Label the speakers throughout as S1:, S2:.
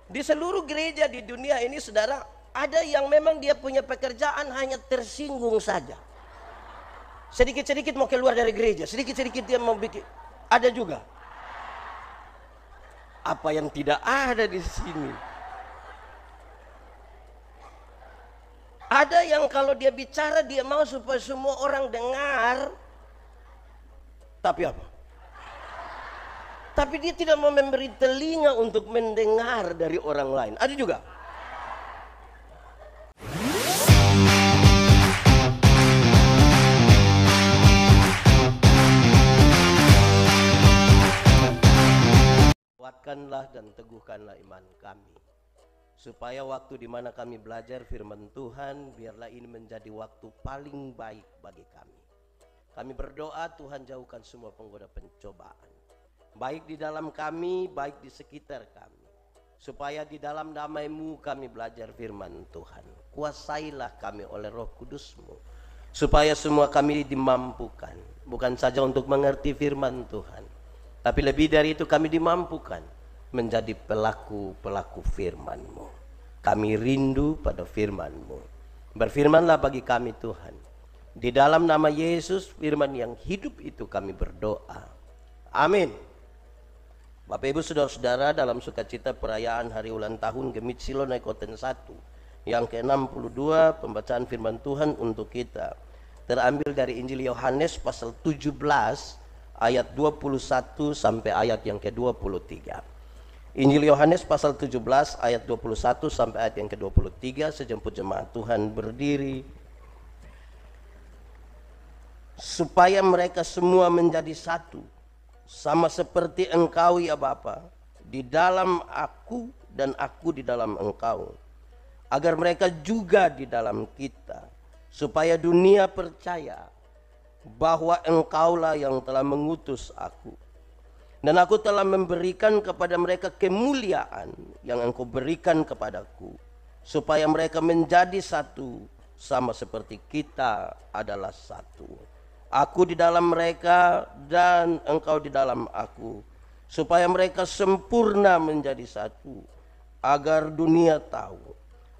S1: Di seluruh gereja di dunia ini saudara, ada yang memang dia punya pekerjaan hanya tersinggung saja. Sedikit-sedikit mau keluar dari gereja, sedikit-sedikit dia mau bikin. Ada juga. Apa yang tidak ada di sini? Ada yang kalau dia bicara dia mau supaya semua orang dengar. Tapi apa? Tapi dia tidak mau memberi telinga untuk mendengar dari orang lain. Ada juga. Kuatkanlah dan teguhkanlah iman kami, supaya waktu di mana kami belajar firman Tuhan, biarlah ini menjadi waktu paling baik bagi kami. Kami berdoa Tuhan jauhkan semua penggoda pencobaan, baik di dalam kami, baik di sekitar kami, supaya di dalam damai-Mu kami belajar firman Tuhan. Kuasailah kami oleh Roh Kudus-Mu, supaya semua kami dimampukan, bukan saja untuk mengerti firman Tuhan, tapi lebih dari itu kami dimampukan menjadi pelaku-pelaku firman-Mu. Kami rindu pada firman-Mu. Berfirmanlah bagi kami Tuhan. Di dalam nama Yesus, firman yang hidup itu kami berdoa. Amin. Bapak Ibu saudara-saudara, dalam sukacita perayaan hari ulang tahun Gemit Silo Nekoten 1 yang ke-62, pembacaan firman Tuhan untuk kita terambil dari Injil Yohanes pasal 17 ayat 21 sampai ayat yang ke-23. Injil Yohanes pasal 17 ayat 21 sampai ayat yang ke-23. Sejemput jemaat Tuhan berdiri. Supaya mereka semua menjadi satu, sama seperti Engkau ya Bapa, di dalam aku dan aku di dalam Engkau, agar mereka juga di dalam kita, supaya dunia percaya bahwa Engkaulah yang telah mengutus aku, dan aku telah memberikan kepada mereka kemuliaan yang Engkau berikan kepadaku, supaya mereka menjadi satu, sama seperti kita adalah satu. Aku di dalam mereka dan Engkau di dalam aku, supaya mereka sempurna menjadi satu, agar dunia tahu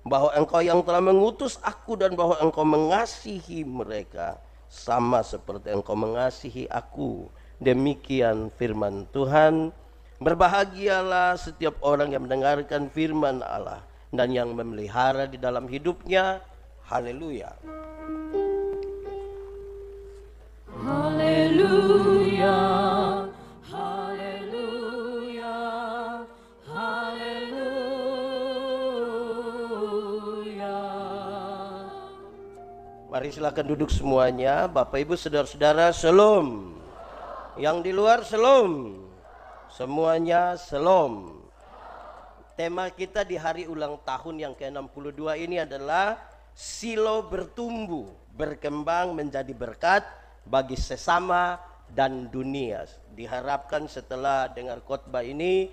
S1: bahwa Engkau yang telah mengutus aku dan bahwa Engkau mengasihi mereka sama seperti Engkau mengasihi aku. Demikian firman Tuhan. Berbahagialah setiap orang yang mendengarkan firman Allah dan yang memelihara di dalam hidupnya. Haleluya.
S2: Haleluya, haleluya, haleluya.
S1: Mari silakan duduk semuanya. Bapak Ibu saudara-saudara, shalom. Yang di luar shalom. Semuanya shalom. Tema kita di hari ulang tahun yang ke-62 ini adalah Silo bertumbuh, berkembang menjadi berkat bagi sesama dan dunia. Diharapkan setelah dengar khotbah ini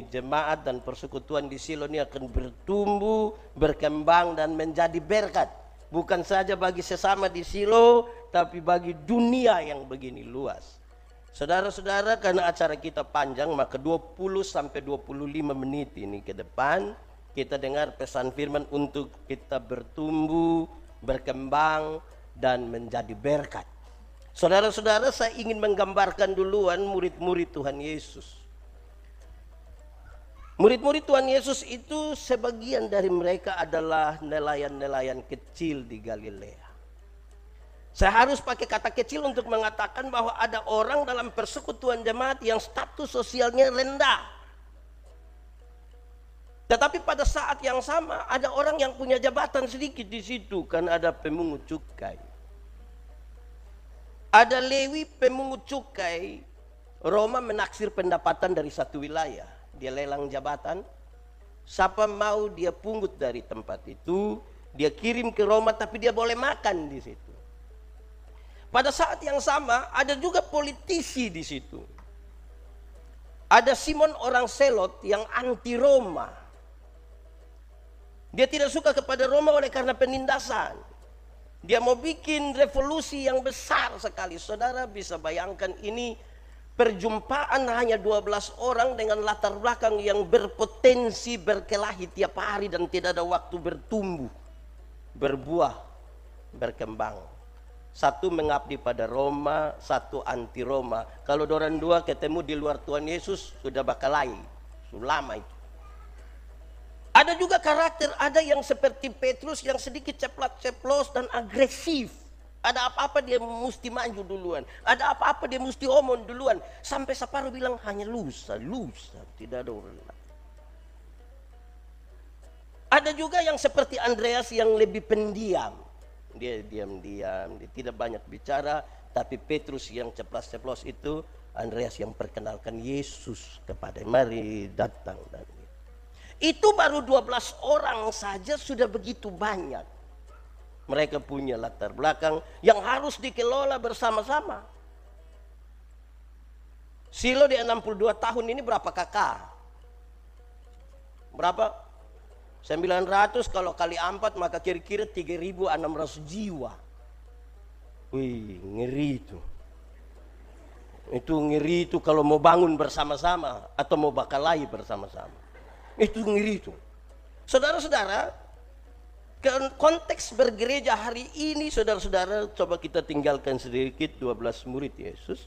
S1: jemaat dan persekutuan di Silo ini akan bertumbuh, berkembang dan menjadi berkat. Bukan saja bagi sesama di Silo, tapi bagi dunia yang begini luas. Saudara-saudara, karena acara kita panjang, maka 20 sampai 25 menit ini ke depan kita dengar pesan firman untuk kita bertumbuh, berkembang dan menjadi berkat. Saudara-saudara, saya ingin menggambarkan duluan murid-murid Tuhan Yesus. Murid-murid Tuhan Yesus itu sebagian dari mereka adalah nelayan-nelayan kecil di Galilea. Saya harus pakai kata kecil untuk mengatakan bahwa ada orang dalam persekutuan jemaat yang status sosialnya rendah. Tetapi pada saat yang sama ada orang yang punya jabatan sedikit di situ, kan ada pemungut cukai. Ada Lewi pemungut cukai. Roma menaksir pendapatan dari satu wilayah. Dia lelang jabatan. Siapa mau dia pungut dari tempat itu, dia kirim ke Roma, tapi dia boleh makan di situ. Pada saat yang sama ada juga politisi di situ. Ada Simon orang Selot yang anti Roma. Dia tidak suka kepada Roma oleh karena penindasan. Dia mau bikin revolusi yang besar sekali. Saudara bisa bayangkan ini perjumpaan hanya 12 orang dengan latar belakang yang berpotensi berkelahi tiap hari dan tidak ada waktu bertumbuh, berbuah, berkembang. Satu mengabdi pada Roma, satu anti Roma. Kalau dorang dua ketemu di luar Tuhan Yesus, sudah bakalai, sudah lama itu. Ada juga karakter, ada yang seperti Petrus yang sedikit ceplas-ceplos dan agresif. Ada apa-apa dia mesti maju duluan. Ada apa-apa dia mesti omong duluan. Sampai separuh bilang hanya lusa, tidak ada orang lain. Ada juga yang seperti Andreas yang lebih pendiam. Dia diam-diam, dia tidak banyak bicara. Tapi Petrus yang ceplas-ceplos itu, Andreas yang perkenalkan Yesus kepada, mari datang. Itu baru 12 orang saja sudah begitu banyak. Mereka punya latar belakang yang harus dikelola bersama-sama. Silo di 62 tahun ini berapa kakak? Berapa? 900 kalau kali 4 maka kira-kira 3.600 jiwa. Wih, ngeri itu. Itu ngeri itu kalau mau bangun bersama-sama atau mau bakalai bersama-sama. Itu ngeri itu. Saudara-saudara, konteks bergereja hari ini, saudara-saudara, coba kita tinggalkan sedikit 12 murid Yesus.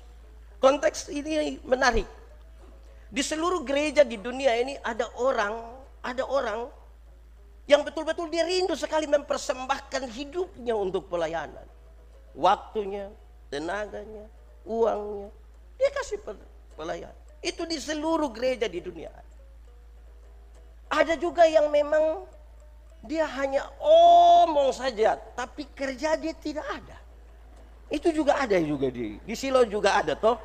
S1: Konteks ini menarik. Di seluruh gereja di dunia ini ada orang yang betul-betul dia rindu sekali mempersembahkan hidupnya untuk pelayanan. Waktunya, tenaganya, uangnya, dia kasih pelayanan. Itu di seluruh gereja di dunia. Ada juga yang memang dia hanya omong saja, tapi kerja dia tidak ada. Itu juga ada juga di Silo juga ada toh.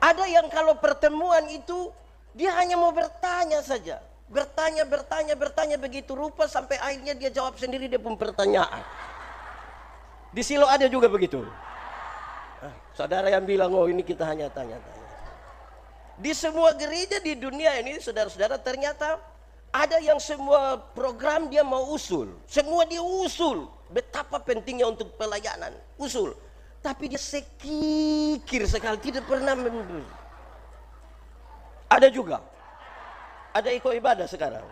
S1: Ada yang kalau pertemuan itu dia hanya mau bertanya saja, bertanya begitu rupa sampai akhirnya dia jawab sendiri dia pun pertanyaan. Di Silo ada juga begitu. Saudara yang bilang oh ini kita hanya tanya-tanya. Di semua gereja di dunia ini saudara-saudara ternyata ada yang semua program dia mau usul. Semua dia usul. Betapa pentingnya untuk pelayanan. Usul. Tapi dia sekikir sekali. Tidak pernah Ada juga. Ada ikut ibadah sekarang.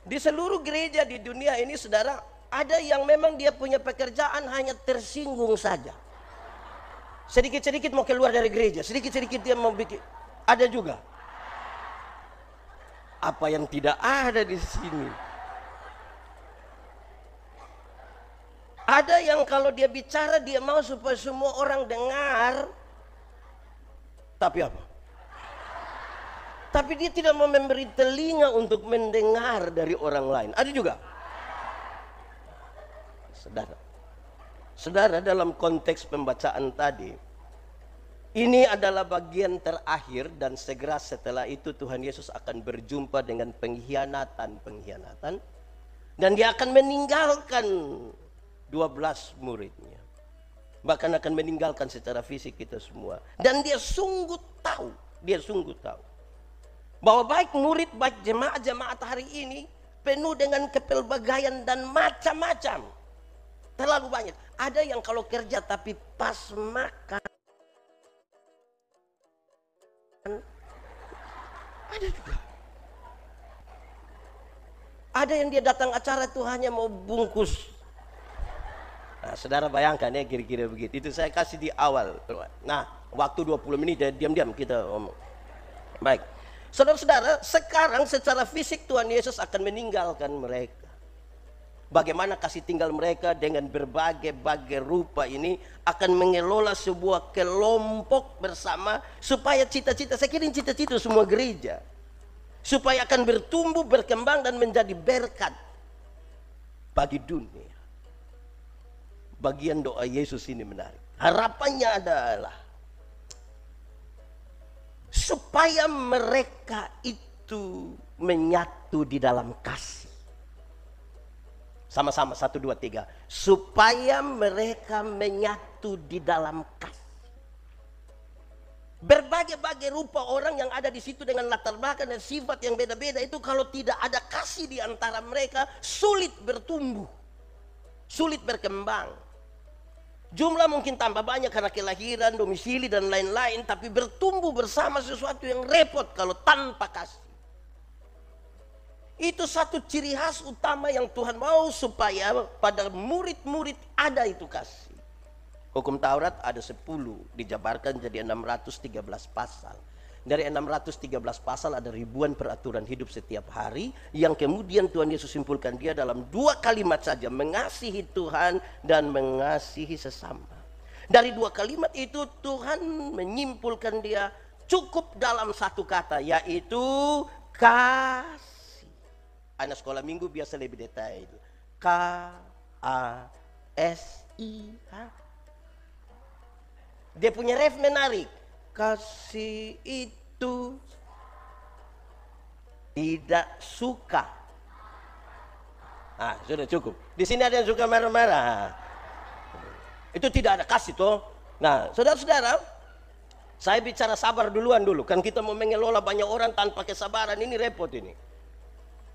S1: Di seluruh gereja di dunia ini saudara. Ada yang memang dia punya pekerjaan hanya tersinggung saja. Sedikit-sedikit mau keluar dari gereja. Sedikit-sedikit dia mau bikin. Ada juga. Apa yang tidak ada di sini? Ada yang kalau dia bicara dia mau supaya semua orang dengar. Tapi apa? Tapi dia tidak mau memberi telinga untuk mendengar dari orang lain. Ada juga. Saudara, dalam konteks pembacaan tadi, ini adalah bagian terakhir dan segera setelah itu Tuhan Yesus akan berjumpa dengan pengkhianatan dan dia akan meninggalkan 12 muridnya. Bahkan akan meninggalkan secara fisik kita semua. Dan dia sungguh tahu bahwa baik murid, baik jemaat hari ini penuh dengan kepelbagaian dan macam-macam. Terlalu banyak. Ada yang kalau kerja tapi pas makan. Ada juga. Ada yang dia datang acara itu hanya mau bungkus. Nah, saudara bayangkan ya kira-kira begitu. Itu saya kasih di awal. Nah, waktu 20 menit ya diam-diam kita ngomong. Baik. Saudara-saudara, sekarang secara fisik Tuhan Yesus akan meninggalkan mereka. Bagaimana kasih tinggal mereka dengan berbagai-bagai rupa ini akan mengelola sebuah kelompok bersama supaya cita-cita, saya kira cita-cita semua gereja, supaya akan bertumbuh, berkembang dan menjadi berkat bagi dunia. Bagian doa Yesus ini menarik. Harapannya adalah supaya mereka itu menyatu di dalam kasih. Sama-sama 1, 2, 3. Supaya mereka menyatu di dalam kasih. Berbagai-bagai rupa orang yang ada di situ dengan latar belakang dan sifat yang beda-beda itu kalau tidak ada kasih di antara mereka sulit bertumbuh, sulit berkembang. Jumlah mungkin tambah banyak karena kelahiran, domisili dan lain-lain, tapi bertumbuh bersama sesuatu yang repot kalau tanpa kasih. Itu satu ciri khas utama yang Tuhan mau supaya pada murid-murid ada itu kasih. Hukum Taurat ada 10, dijabarkan jadi 613 pasal. Dari 613 pasal ada ribuan peraturan hidup setiap hari yang kemudian Tuhan Yesus simpulkan dia dalam 2 kalimat saja, mengasihi Tuhan dan mengasihi sesama. Dari 2 kalimat itu Tuhan menyimpulkan dia cukup dalam satu kata, yaitu kasih. Anak sekolah minggu biasa lebih detail. K-A-S-I. Dia punya ref menarik. Kasih itu tidak suka. Ah, sudah cukup. Di sini ada yang suka marah-marah. Itu tidak ada kasih toh. Nah, saudara-saudara, saya bicara sabar duluan dulu. Kan kita mau mengelola banyak orang tanpa kesabaran, ini repot ini.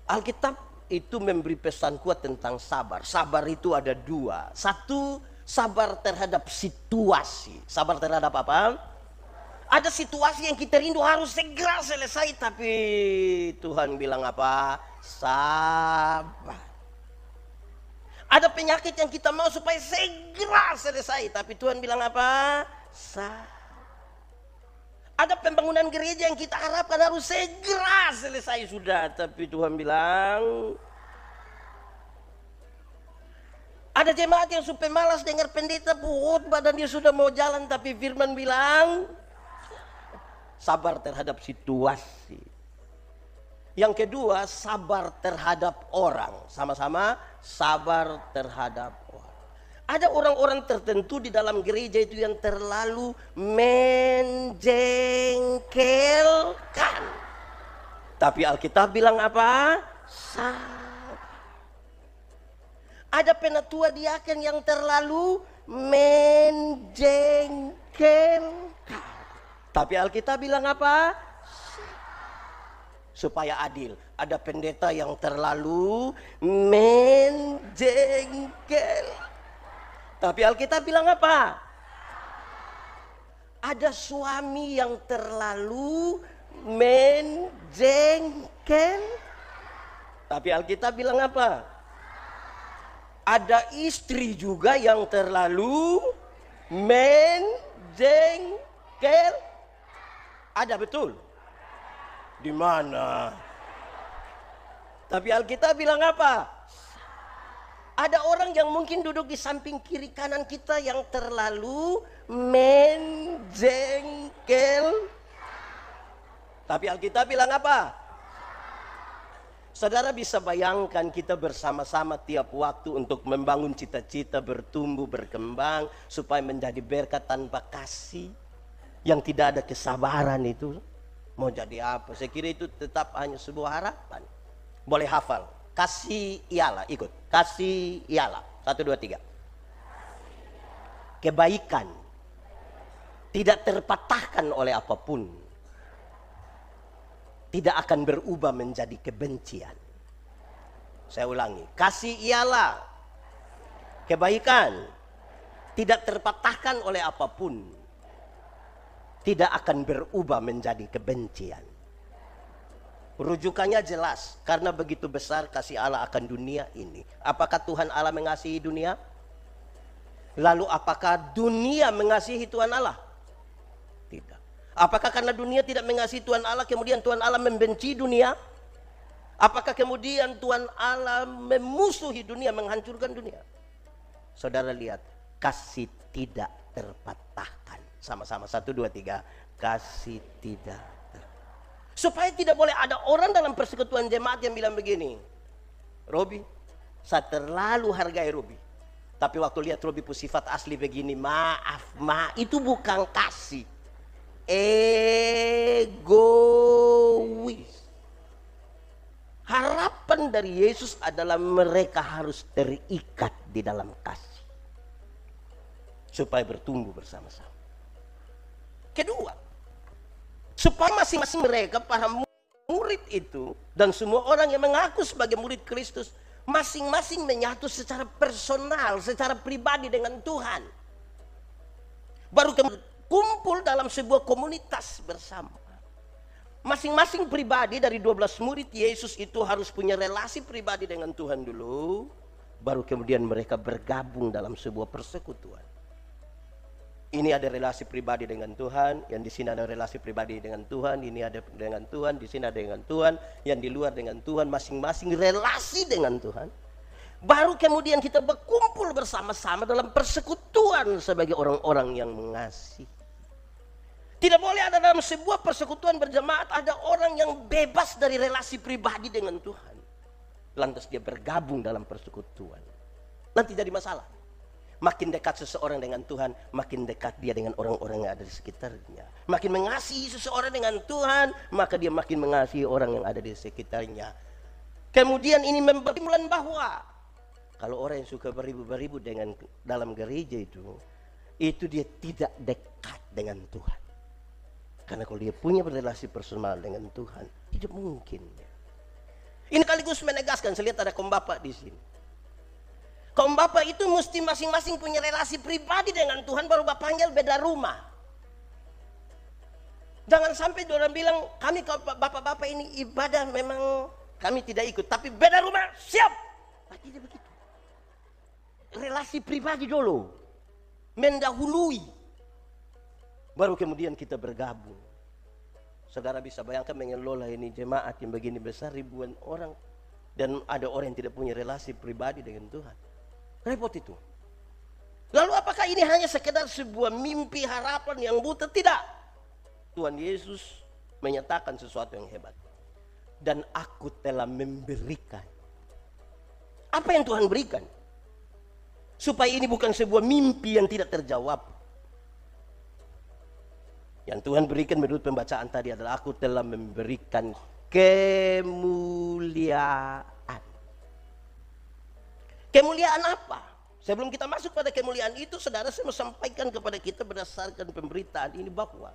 S1: Alkitab itu memberi pesan kuat tentang sabar. Sabar itu ada 2. Satu, sabar terhadap situasi. Sabar terhadap apa? Ada situasi yang kita rindu harus segera selesai, tapi Tuhan bilang apa? Sabar. Ada penyakit yang kita mau supaya segera selesai, tapi Tuhan bilang apa? Sabar. Ada pembangunan gereja yang kita harapkan harus segera selesai sudah, tapi Tuhan bilang. Ada jemaat yang supaya malas dengar pendeta khotbah dan dia sudah mau jalan, tapi firman bilang sabar terhadap situasi. Yang kedua, sabar terhadap orang. Sama-sama sabar terhadap orang. Ada orang-orang tertentu di dalam gereja itu yang terlalu menjengkelkan. Tapi Alkitab bilang apa? Sabar. Ada penatua diaken yang terlalu menjengkelkan. Tapi Alkitab bilang apa? Supaya adil. Ada pendeta yang terlalu menjengkelkan. Tapi Alkitab bilang apa? Ada suami yang terlalu menjengkel. Tapi Alkitab bilang apa? Ada istri juga yang terlalu menjengkel. Ada betul? Di mana? Tapi Alkitab bilang apa? Ada orang yang mungkin duduk di samping kiri kanan kita yang terlalu menjengkel. Tapi Alkitab bilang apa? Saudara bisa bayangkan kita bersama-sama tiap waktu untuk membangun cita-cita, bertumbuh, berkembang supaya menjadi berkat tanpa kasih. Yang tidak ada kesabaran itu mau jadi apa? Saya kira itu tetap hanya sebuah harapan. Boleh hafal. Kasih ialah, ikut. Kasih ialah. 1, 2, 3. Kebaikan tidak terpatahkan oleh apapun. Tidak akan berubah menjadi kebencian. Saya ulangi. Kasih ialah kebaikan tidak terpatahkan oleh apapun. Tidak akan berubah menjadi kebencian. Rujukannya jelas, karena begitu besar kasih Allah akan dunia ini. Apakah Tuhan Allah mengasihi dunia? Lalu apakah dunia mengasihi Tuhan Allah? Tidak. Apakah karena dunia tidak mengasihi Tuhan Allah, kemudian Tuhan Allah membenci dunia? Apakah kemudian Tuhan Allah memusuhi dunia, menghancurkan dunia? Saudara lihat, kasih tidak terpatahkan. Sama-sama, 1, 2, 3. Kasih tidak. Supaya tidak boleh ada orang dalam persekutuan jemaat yang bilang begini, Robi, saya terlalu hargai Robi. Tapi waktu lihat Robi punya sifat asli begini, maaf, itu bukan kasih. Egois. Harapan dari Yesus adalah mereka harus terikat di dalam kasih. Supaya bertumbuh bersama-sama. Kedua, supaya masing-masing mereka, para murid itu, dan semua orang yang mengaku sebagai murid Kristus, masing-masing menyatu secara personal, secara pribadi dengan Tuhan. Baru kemudian kumpul dalam sebuah komunitas bersama. Masing-masing pribadi dari 12 murid Yesus itu harus punya relasi pribadi dengan Tuhan dulu, baru kemudian mereka bergabung dalam sebuah persekutuan. Ini ada relasi pribadi dengan Tuhan, yang di sini ada relasi pribadi dengan Tuhan, ini ada dengan Tuhan, di sini ada dengan Tuhan, yang di luar dengan Tuhan, masing-masing relasi dengan Tuhan. Baru kemudian kita berkumpul bersama-sama dalam persekutuan sebagai orang-orang yang mengasihi. Tidak boleh ada dalam sebuah persekutuan berjemaat ada orang yang bebas dari relasi pribadi dengan Tuhan. Lantas dia bergabung dalam persekutuan. Nanti jadi masalah. Makin dekat seseorang dengan Tuhan, makin dekat dia dengan orang-orang yang ada di sekitarnya. Makin mengasihi seseorang dengan Tuhan, maka dia makin mengasihi orang yang ada di sekitarnya. Kemudian ini mempertimbangkan bahwa kalau orang yang suka beribu-beribu dengan dalam gereja itu dia tidak dekat dengan Tuhan. Karena kalau dia punya relasi personal dengan Tuhan, tidak mungkin. Ini sekaligus menegaskan, saya lihat ada kaum bapak di sini. Kaum bapak itu mesti masing-masing punya relasi pribadi dengan Tuhan, baru bapak panggil beda rumah. Jangan sampai orang bilang, kami kalau bapak-bapak ini ibadah memang kami tidak ikut, tapi beda rumah, siap. Nah, tidak begitu. Relasi pribadi dulu, mendahului. Baru kemudian kita bergabung. Saudara bisa bayangkan mengelola ini jemaat yang begini besar, ribuan orang, dan ada orang yang tidak punya relasi pribadi dengan Tuhan. Repot itu. Lalu apakah ini hanya sekedar sebuah mimpi harapan yang buta? Tidak. Tuhan Yesus menyatakan sesuatu yang hebat. Dan aku telah memberikan. Apa yang Tuhan berikan? Supaya ini bukan sebuah mimpi yang tidak terjawab. Yang Tuhan berikan menurut pembacaan tadi adalah aku telah memberikan kemuliaan. Kemuliaan apa? Sebelum kita masuk pada kemuliaan itu, saudara, saya mau sampaikan kepada kita berdasarkan pemberitaan ini bahwa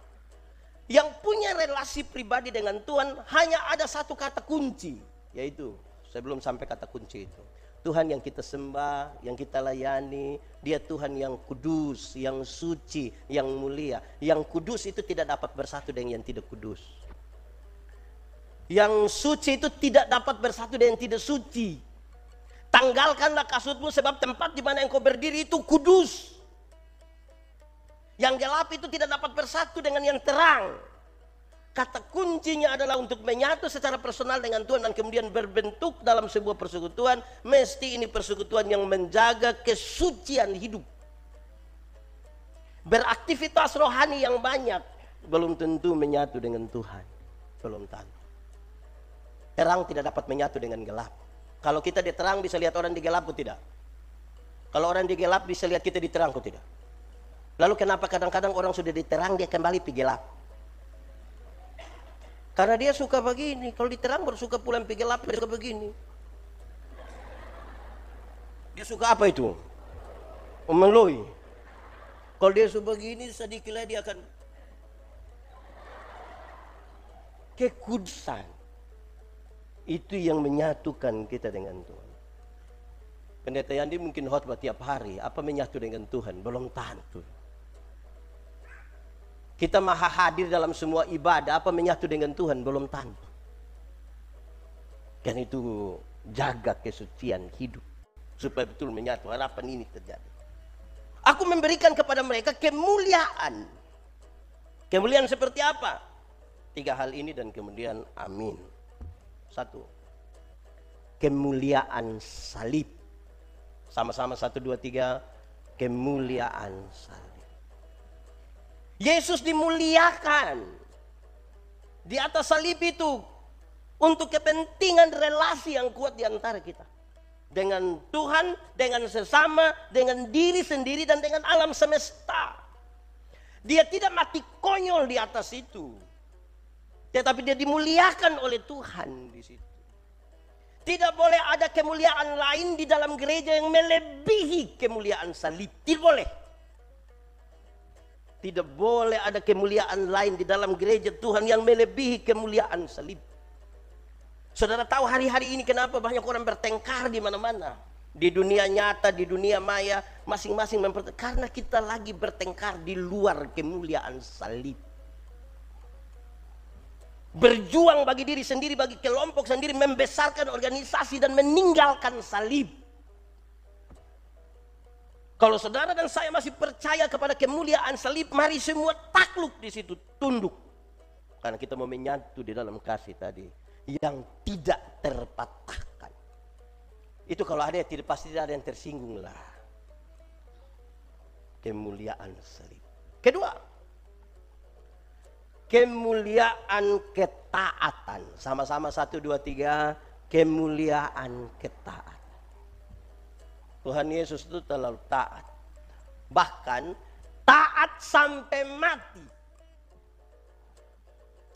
S1: yang punya relasi pribadi dengan Tuhan hanya ada satu kata kunci, yaitu sebelum sampai kata kunci itu, Tuhan yang kita sembah, yang kita layani, dia Tuhan yang kudus, yang suci, yang mulia. Yang kudus itu tidak dapat bersatu dengan yang tidak kudus. Yang suci itu tidak dapat bersatu dengan yang tidak suci. Tanggalkanlah kasutmu sebab tempat di mana engkau berdiri itu kudus. Yang gelap itu tidak dapat bersatu dengan yang terang. Kata kuncinya adalah untuk menyatu secara personal dengan Tuhan dan kemudian berbentuk dalam sebuah persekutuan. Mesti ini persekutuan yang menjaga kesucian hidup. Beraktivitas rohani yang banyak belum tentu menyatu dengan Tuhan. Belum tentu. Terang tidak dapat menyatu dengan gelap. Kalau kita di terang bisa lihat orang di gelap atau tidak? Kalau orang di gelap bisa lihat kita di terang atau tidak? Lalu kenapa kadang-kadang orang sudah di terang dia kembali pergi gelap? Karena dia suka begini, kalau diterang baru suka pulang pergi gelap, dia suka begini. Dia suka apa itu? Memeloi. Kalau dia suka begini, sedikitlah dia akan kekudusan. Itu yang menyatukan kita dengan Tuhan. Pendeta Yandi mungkin khotbah tiap hari, apa menyatu dengan Tuhan? Belum tentu. Kita maha hadir dalam semua ibadah, apa menyatu dengan Tuhan? Belum tentu. Kan itu jaga kesucian hidup supaya betul menyatu. Harapan ini terjadi. Aku memberikan kepada mereka kemuliaan. Kemuliaan seperti apa? 3 hal ini dan kemudian amin. 1. Kemuliaan salib. Sama-sama 1, 2, 3. Kemuliaan salib. Yesus dimuliakan di atas salib itu untuk kepentingan relasi yang kuat di antara kita dengan Tuhan, dengan sesama, dengan diri sendiri dan dengan alam semesta. Dia tidak mati konyol di atas itu, tetapi dia dimuliakan oleh Tuhan di situ. Tidak boleh ada kemuliaan lain di dalam gereja yang melebihi kemuliaan salib. Tidak boleh. Tidak boleh ada kemuliaan lain di dalam gereja Tuhan yang melebihi kemuliaan salib. Saudara tahu hari-hari ini kenapa banyak orang bertengkar di mana-mana? di dunia nyata, di dunia maya, masing-masing karena kita lagi bertengkar di luar kemuliaan salib. Berjuang bagi diri sendiri, bagi kelompok sendiri, membesarkan organisasi dan meninggalkan salib. Kalau saudara dan saya masih percaya kepada kemuliaan salib, mari semua takluk di situ, tunduk. Karena kita mau menyatu di dalam kasih tadi yang tidak terpatahkan. Itu kalau ada yang tidak, pasti tidak ada yang tersinggung lah. Kemuliaan salib. Kedua, kemuliaan ketaatan. Sama-sama 1, 2, 3. Kemuliaan ketaatan. Tuhan Yesus itu terlalu taat. Bahkan taat sampai mati.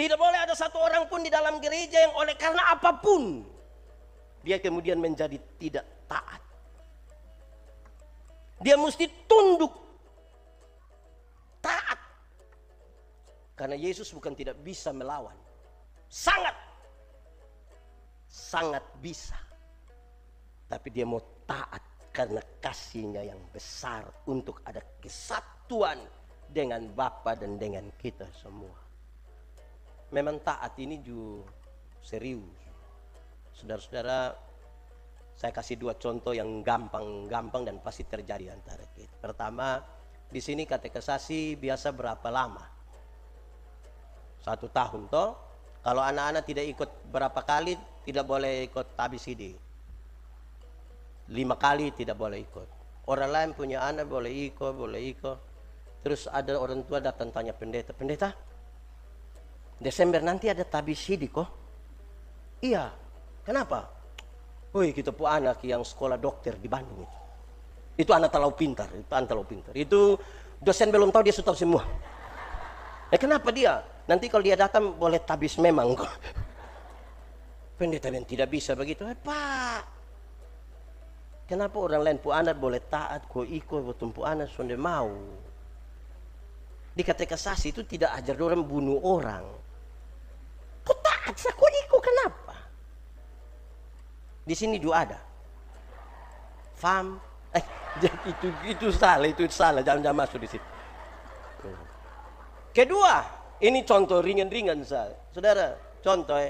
S1: Tidak boleh ada satu orang pun di dalam gereja yang oleh karena apapun dia kemudian menjadi tidak taat. Dia mesti tunduk, taat. Karena Yesus bukan tidak bisa melawan. Sangat bisa. Tapi dia mau taat karena kasihnya yang besar untuk ada kesatuan dengan Bapa dan dengan kita semua. Memang taat ini juga serius. Saudara-saudara, saya kasih 2 contoh yang gampang dan pasti terjadi antara kita. Pertama, di sini katekisasi biasa berapa lama? 1 tahun toh. Kalau anak-anak tidak ikut berapa kali, tidak boleh ikut ABCD. 5 kali tidak boleh ikut. Orang lain punya anak boleh ikut. Terus ada orang tua datang tanya pendeta, Desember nanti ada ABCD kok? Iya. Kenapa? Woi, kita punya anak yang sekolah dokter di Bandung itu anak terlalu pintar. Itu dosen belum tahu, dia sudah tahu semua. Kenapa dia? Nanti kalau dia datang boleh tabis memang kok. Pendeta yang tidak bisa begitu. Pak, kenapa orang lain pu anak boleh taat, kok ikut, betul pu anak sudah mau. Di katekisasi itu tidak ajar orang bunuh orang. Kok taat, kok ikut, kenapa? Di sini juga ada. Faham? Itu salah, jangan masuk di situ. Kedua, ini contoh ringan-ringan saudara. Contoh,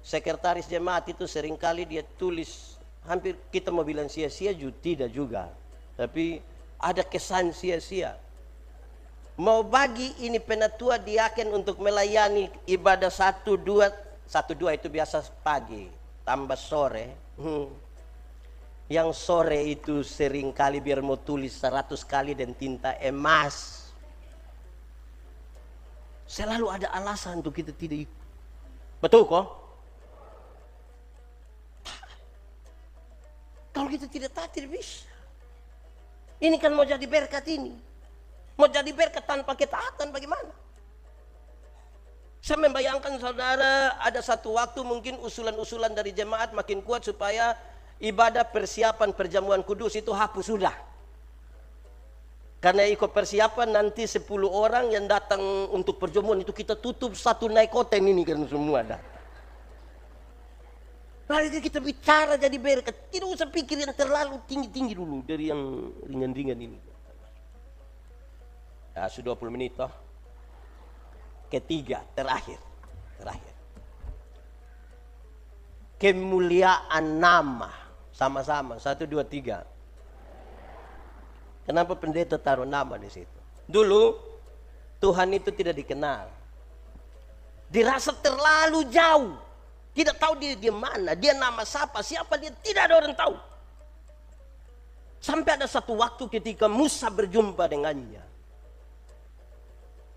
S1: sekretaris jemaat itu seringkali dia tulis, hampir kita mau bilang sia-sia juga tidak juga, tapi ada kesan sia-sia. Mau bagi ini penatua diaken untuk melayani ibadah 1-2 itu biasa pagi tambah sore. Yang sore itu seringkali biar mau tulis 100 kali dan tinta emas. Selalu ada alasan untuk kita tidak ikut. Betul kok? Kalau kita tidak taat tidak bisa. Ini kan mau jadi berkat ini. Mau jadi berkat tanpa ketaatan bagaimana? Saya membayangkan saudara ada satu waktu mungkin usulan-usulan dari jemaat makin kuat supaya ibadah persiapan perjamuan kudus itu hapus sudah. Karena ikut persiapan nanti 10 orang yang datang untuk perjamuan itu kita tutup satu naik koten ini kan semua datang. Lalu kita bicara jadi berkat. Tidak usah pikir yang terlalu tinggi-tinggi dulu dari yang ringan-ringan ini. Ya, sudah 20 menit toh. Ketiga, terakhir. Kemuliaan nama. Sama-sama, 1, 2, 3. Kenapa pendeta taruh nama di situ? Dulu Tuhan itu tidak dikenal. Dirasa terlalu jauh. Tidak tahu dia di mana, dia nama siapa dia, tidak ada orang tahu. Sampai ada satu waktu ketika Musa berjumpa dengannya.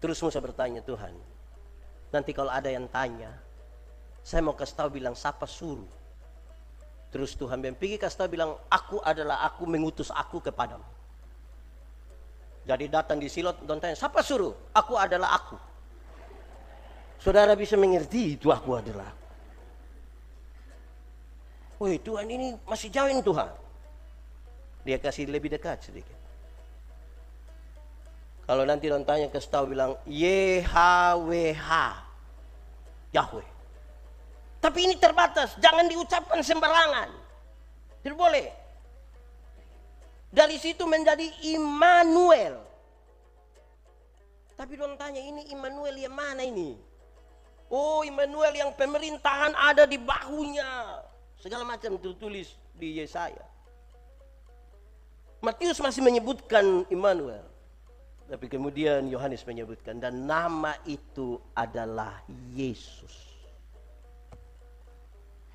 S1: Terus Musa bertanya, Tuhan, nanti kalau ada yang tanya, saya mau kasih tahu bilang siapa suruh. Terus Tuhan pergi kasih tahu bilang, aku adalah aku, mengutus aku kepadamu. Jadi datang di Silot, don tanya, siapa suruh? Aku adalah aku. Saudara bisa mengerti itu aku adalah aku. Woi Tuhan, ini masih jauh ini Tuhan. Dia kasih lebih dekat sedikit. Kalau nanti don tanya kasih tahu bilang YHWH, Yahweh. Tapi ini terbatas, jangan diucapkan sembarangan. Tidak boleh. Dari situ menjadi Immanuel. Tapi orang tanya, ini Immanuel yang mana ini? Oh, Immanuel yang pemerintahan ada di bahunya. Segala macam tertulis di Yesaya. Matius masih menyebutkan Immanuel. Tapi kemudian Yohanes menyebutkan, dan nama itu adalah Yesus.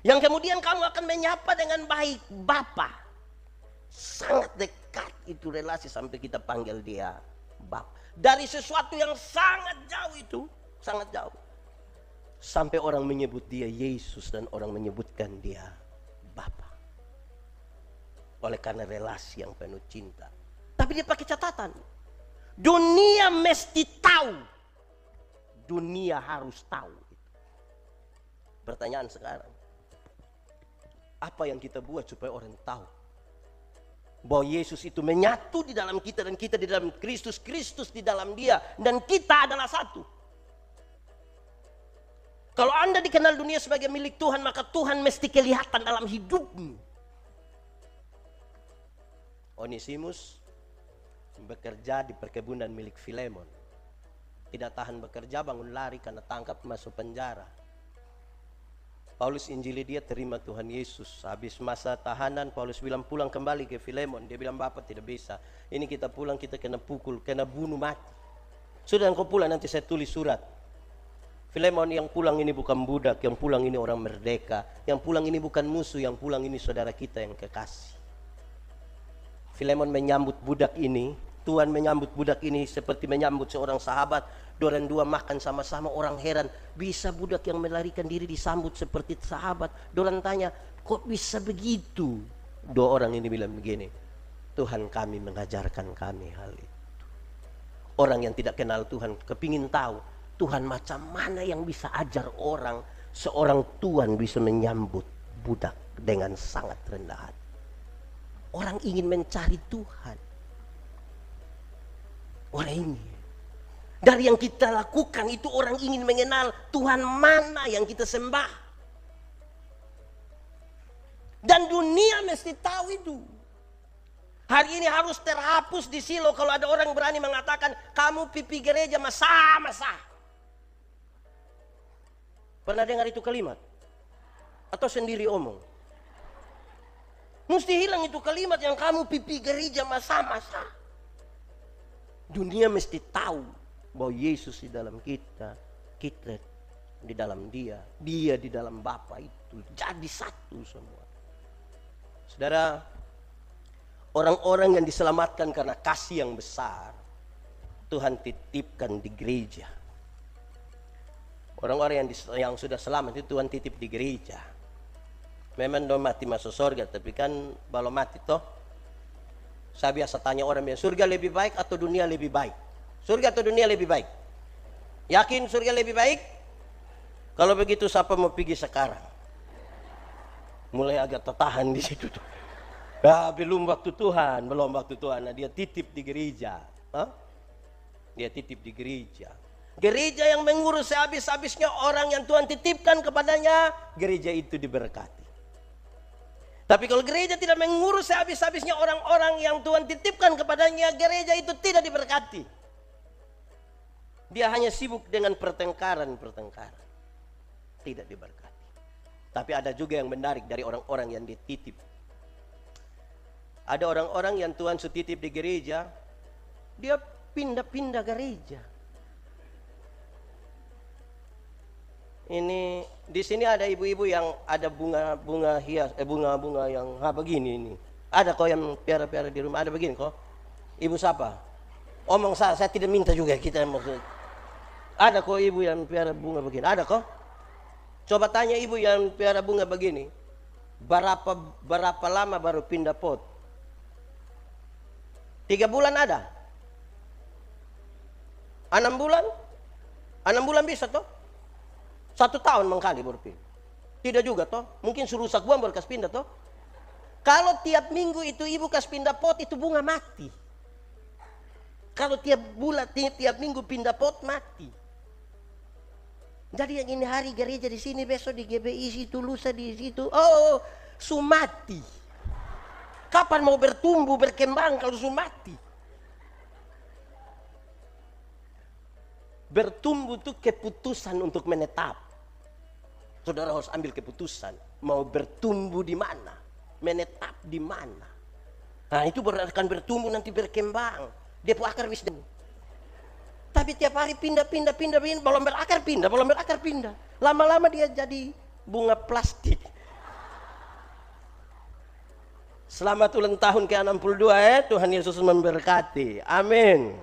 S1: Yang kemudian kamu akan menyapa dengan baik, Bapa. Sangat dekat itu relasi sampai kita panggil dia Bapa. Dari sesuatu yang sangat jauh itu, sangat jauh. Sampai orang menyebut dia Yesus dan orang menyebutkan dia Bapa. Oleh karena relasi yang penuh cinta. Tapi dia pakai catatan. Dunia mesti tahu. Dunia harus tahu. Pertanyaan sekarang. Apa yang kita buat supaya orang tahu bahwa Yesus itu menyatu di dalam kita dan kita di dalam Kristus, Kristus di dalam dia dan kita adalah satu. Kalau Anda dikenal dunia sebagai milik Tuhan, maka Tuhan mesti kelihatan dalam hidupmu. Onesimus bekerja di perkebunan milik Filemon. Tidak tahan bekerja, bangun lari karena tangkap masuk penjara. Paulus injili dia, terima Tuhan Yesus. Habis masa tahanan, Paulus bilang pulang kembali ke Filemon. Dia bilang, Bapak tidak bisa. Ini kita pulang, kita kena pukul, kena bunuh mati. Sudah engkau pulang, nanti saya tulis surat. Filemon, yang pulang ini bukan budak, yang pulang ini orang merdeka. Yang pulang ini bukan musuh, yang pulang ini saudara kita yang kekasih. Filemon menyambut budak ini, Tuhan menyambut budak ini seperti menyambut seorang sahabat. Dorang dua makan sama-sama, orang heran. Bisa budak yang melarikan diri disambut seperti sahabat. Dorang tanya, kok bisa begitu? Dua orang ini bilang begini, Tuhan kami mengajarkan kami hal itu. Orang yang tidak kenal Tuhan kepingin tahu, Tuhan macam mana yang bisa ajar orang. Seorang Tuhan bisa menyambut budak dengan sangat rendah hati. Orang ingin mencari Tuhan. Orang ingin. Dari yang kita lakukan itu orang ingin mengenal Tuhan mana yang kita sembah. Dan dunia mesti tahu itu. Hari ini harus terhapus di Silo kalau ada orang berani mengatakan kamu pipi gereja masa-masa. Pernah dengar itu kalimat? Atau sendiri omong? Mesti hilang itu kalimat yang kamu pipi gereja masa-masa. Dunia mesti tahu bahwa Yesus di dalam kita, kita di dalam dia, dia di dalam Bapa itu. Jadi satu semua. Saudara, orang-orang yang diselamatkan karena kasih yang besar, Tuhan titipkan di gereja. Orang-orang yang sudah selamat itu Tuhan titip di gereja. Memang dong mati masuk surga, tapi kan kalau mati toh, saya biasa tanya orang, surga lebih baik atau dunia lebih baik? Surga atau dunia lebih baik? Yakin surga lebih baik? Kalau begitu siapa mau pergi sekarang? Mulai agak tertahan di situ tuh. Ah, belum waktu Tuhan, belum waktu Tuhan. Nah, dia titip di gereja. Dia titip di gereja. Gereja yang mengurus sehabis-habisnya orang yang Tuhan titipkan kepadanya, gereja itu diberkati. Tapi kalau gereja tidak mengurus sehabis-habisnya orang-orang yang Tuhan titipkan kepadanya, gereja itu tidak diberkati. Dia hanya sibuk dengan pertengkaran-pertengkaran. Tidak diberkati. Tapi ada juga yang menarik dari orang-orang yang dititip. Ada orang-orang yang Tuhan titip di gereja, dia pindah-pindah gereja. Ini di sini ada ibu-ibu yang ada bunga hias, bunga-bunga yang begini ini. Ada kok yang piara-piara di rumah, ada begini kok. Ibu siapa? Omong saya tidak minta juga kita maksud. Ada kok ibu yang piara bunga begini, ada kok. Coba tanya ibu yang piara bunga begini, berapa lama baru pindah pot? 3 bulan ada? 6 bulan? 6 bulan bisa toh? 1 tahun mengkali baru pindah. Tidak juga toh. Mungkin suruh rusak buang baru kas pindah toh. Kalau tiap minggu itu ibu kas pindah pot, itu bunga mati. Kalau tiap bulan, tiap minggu pindah pot, mati. Jadi yang ini hari gereja di sini, besok di GBI situ, lusa di situ. Oh, sumati. Kapan mau bertumbuh, berkembang kalau sudah mati? Bertumbuh itu keputusan untuk menetap. Saudara harus ambil keputusan. Mau bertumbuh di mana? Menetap di mana? Nah itu akan bertumbuh nanti berkembang. Dia punya akar wisdom. Tapi tiap hari pindah, belum berakar pindah. Lama-lama dia jadi bunga plastik. Selamat ulang tahun ke-62 ya. Tuhan Yesus memberkati. Amin.